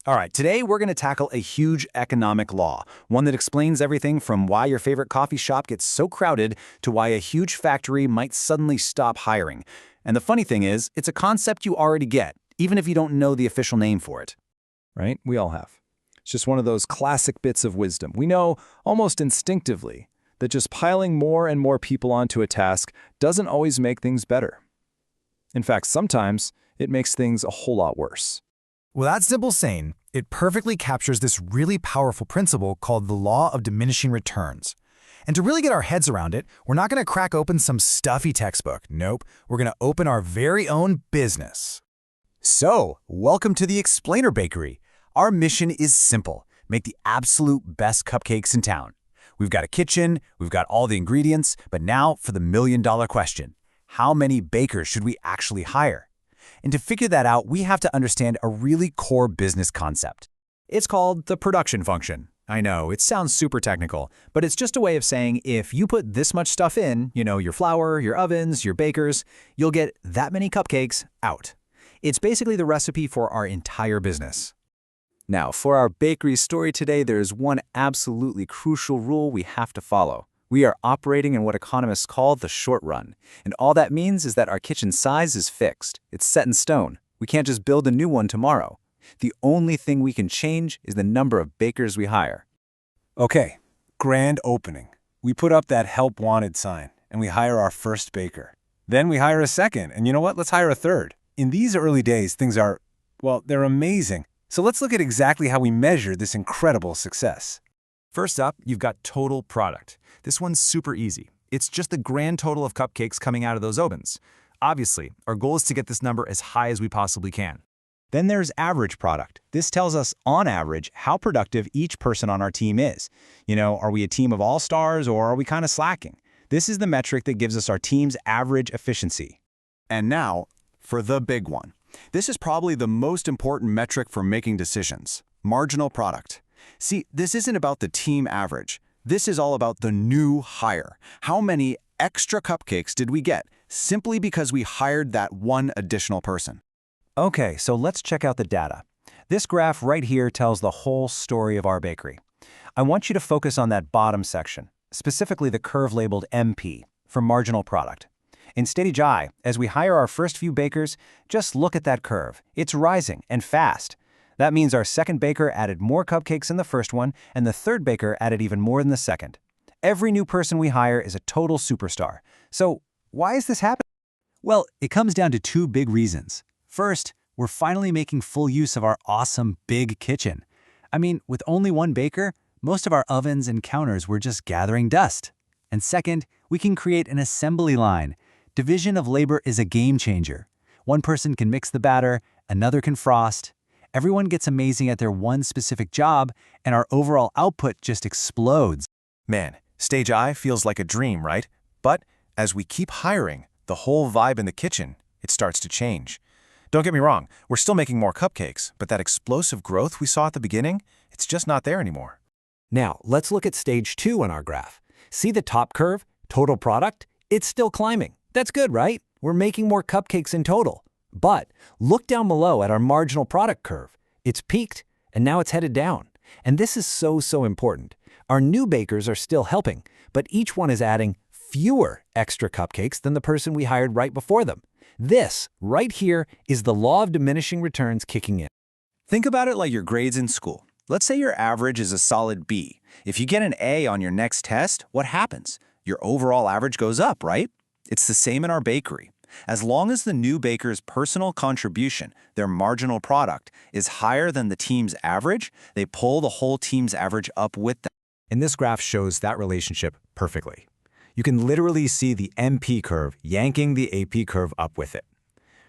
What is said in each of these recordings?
All right, today we're going to tackle a huge economic law, one that explains everything from why your favorite coffee shop gets so crowded to why a huge factory might suddenly stop hiring. And the funny thing is, it's a concept you already get, even if you don't know the official name for it. Right? We all have. It's just one of those classic bits of wisdom. We know almost instinctively that just piling more and more people onto a task doesn't always make things better. In fact, sometimes it makes things a whole lot worse. Well, that simple saying, it perfectly captures this really powerful principle called the law of diminishing returns. And to really get our heads around it, we're not going to crack open some stuffy textbook. Nope, we're going to open our very own business. So, welcome to the Explainer Bakery. Our mission is simple: make the absolute best cupcakes in town. We've got a kitchen, we've got all the ingredients, but now for the million-dollar question. How many bakers should we actually hire? And to figure that out, we have to understand a really core business concept. It's called the production function. I know, it sounds super technical, but it's just a way of saying if you put this much stuff in, your flour, your ovens, your bakers, you'll get that many cupcakes out. It's basically the recipe for our entire business. Now, for our bakery story today, there's one absolutely crucial rule we have to follow. We are operating in what economists call the short run, and all that means is that our kitchen size is fixed. It's set in stone. We can't just build a new one tomorrow. The only thing we can change is the number of bakers we hire. Okay, grand opening. We put up that help wanted sign, and we hire our first baker. Then we hire a second, and you know what? Let's hire a third. In these early days, things are, well, they're amazing. So let's look at exactly how we measure this incredible success. First up, you've got total product. This one's super easy. It's just the grand total of cupcakes coming out of those ovens. Obviously, our goal is to get this number as high as we possibly can. Then there's average product. This tells us, on average, how productive each person on our team is. Are we a team of all-stars or are we kind of slacking? This is the metric that gives us our team's average efficiency. And now, for the big one. This is probably the most important metric for making decisions: marginal product. See, this isn't about the team average. This is all about the new hire. How many extra cupcakes did we get simply because we hired that one additional person? Okay, so let's check out the data. This graph right here tells the whole story of our bakery. I want you to focus on that bottom section, specifically the curve labeled MP, for marginal product. In stage I, as we hire our first few bakers, just look at that curve. It's rising and fast. That means our second baker added more cupcakes than the first one, and the third baker added even more than the second. Every new person we hire is a total superstar. So why is this happening? Well, it comes down to two big reasons. First, we're finally making full use of our awesome big kitchen. With only one baker, most of our ovens and counters were just gathering dust. And second, we can create an assembly line. Division of labor is a game changer. One person can mix the batter, another can frost. Everyone gets amazing at their one specific job, and our overall output just explodes. Man, stage I feels like a dream, right? But as we keep hiring, the whole vibe in the kitchen, it starts to change. Don't get me wrong, we're still making more cupcakes, but that explosive growth we saw at the beginning, it's just not there anymore. Now, let's look at stage 2 on our graph. See the top curve, total product? It's still climbing. That's good, right? We're making more cupcakes in total. But look down below at our marginal product curve. It's peaked, and now it's headed down. And this is so important. Our new bakers are still helping, but each one is adding fewer extra cupcakes than the person we hired right before them. This, right here, is the law of diminishing returns kicking in. Think about it like your grades in school. Let's say your average is a solid B. If you get an A on your next test, what happens? Your overall average goes up, right? It's the same in our bakery. As long as the new baker's personal contribution, their marginal product, is higher than the team's average, they pull the whole team's average up with them. And this graph shows that relationship perfectly. You can literally see the MP curve yanking the AP curve up with it.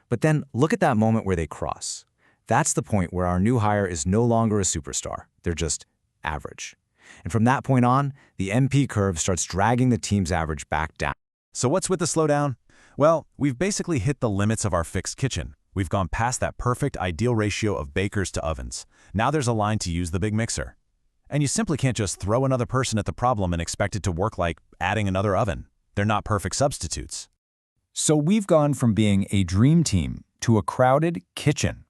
But then look at that moment where they cross. That's the point where our new hire is no longer a superstar. They're just average. And from that point on, the MP curve starts dragging the team's average back down. So what's with the slowdown? Well, we've basically hit the limits of our fixed kitchen. We've gone past that perfect ideal ratio of bakers to ovens. Now there's a line to use the big mixer. And you simply can't just throw another person at the problem and expect it to work like adding another oven. They're not perfect substitutes. So we've gone from being a dream team to a crowded kitchen.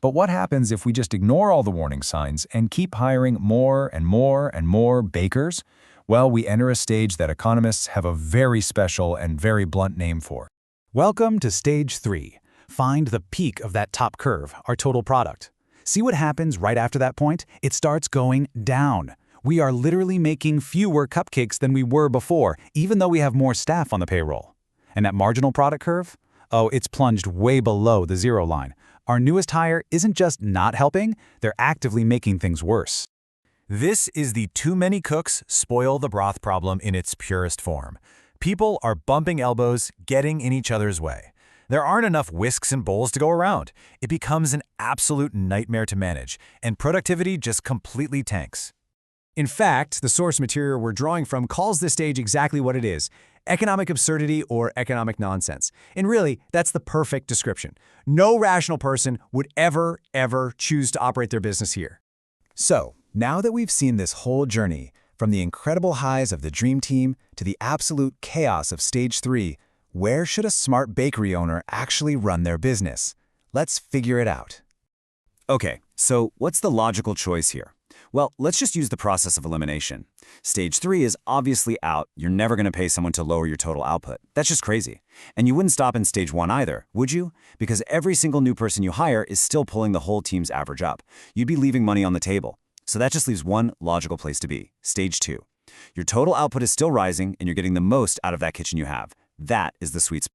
But what happens if we just ignore all the warning signs and keep hiring more and more and more bakers? Well, we enter a stage that economists have a very special and very blunt name for. Welcome to Stage 3. Find the peak of that top curve, our total product. See what happens right after that point? It starts going down. We are literally making fewer cupcakes than we were before, even though we have more staff on the payroll. And that marginal product curve? Oh, it's plunged way below the zero line. Our newest hire isn't just not helping, they're actively making things worse. This is the too many cooks spoil the broth problem in its purest form. People are bumping elbows, getting in each other's way. There aren't enough whisks and bowls to go around. It becomes an absolute nightmare to manage, and productivity just completely tanks. In fact, the source material we're drawing from calls this stage exactly what it is: economic absurdity or economic nonsense. And really, that's the perfect description. No rational person would ever choose to operate their business here. So, now that we've seen this whole journey, from the incredible highs of the dream team to the absolute chaos of Stage 3, where should a smart bakery owner actually run their business? Let's figure it out. Okay, so what's the logical choice here? Well, let's just use the process of elimination. Stage 3 is obviously out. You're never going to pay someone to lower your total output. That's just crazy. And you wouldn't stop in Stage 1 either, would you? Because every single new person you hire is still pulling the whole team's average up. You'd be leaving money on the table. So that just leaves one logical place to be: Stage 2. Your total output is still rising, and you're getting the most out of that kitchen you have. That is the sweet spot.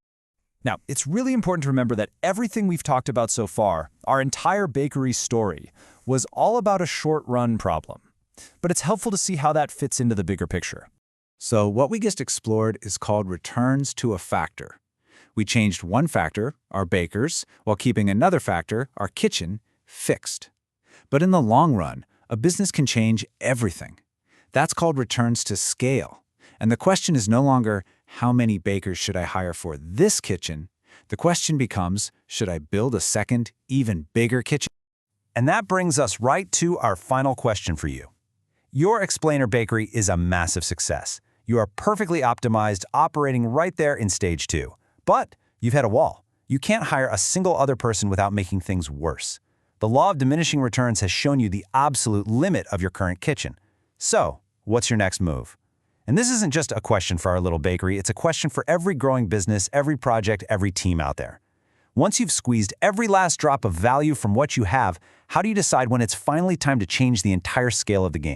Now, it's really important to remember that everything we've talked about so far, our entire bakery story, was all about a short-run problem. But it's helpful to see how that fits into the bigger picture. So what we just explored is called returns to a factor. We changed one factor, our bakers, while keeping another factor, our kitchen, fixed. But in the long run, a business can change everything. That's called returns to scale. And the question is no longer, how many bakers should I hire for this kitchen? The question becomes, should I build a second, even bigger kitchen? And that brings us right to our final question for you. Your Explainer Bakery is a massive success. You are perfectly optimized, operating right there in Stage 2. But you've hit a wall. You can't hire a single other person without making things worse. The law of diminishing returns has shown you the absolute limit of your current kitchen. So, what's your next move? And this isn't just a question for our little bakery, it's a question for every growing business, every project, every team out there. Once you've squeezed every last drop of value from what you have, how do you decide when it's finally time to change the entire scale of the game?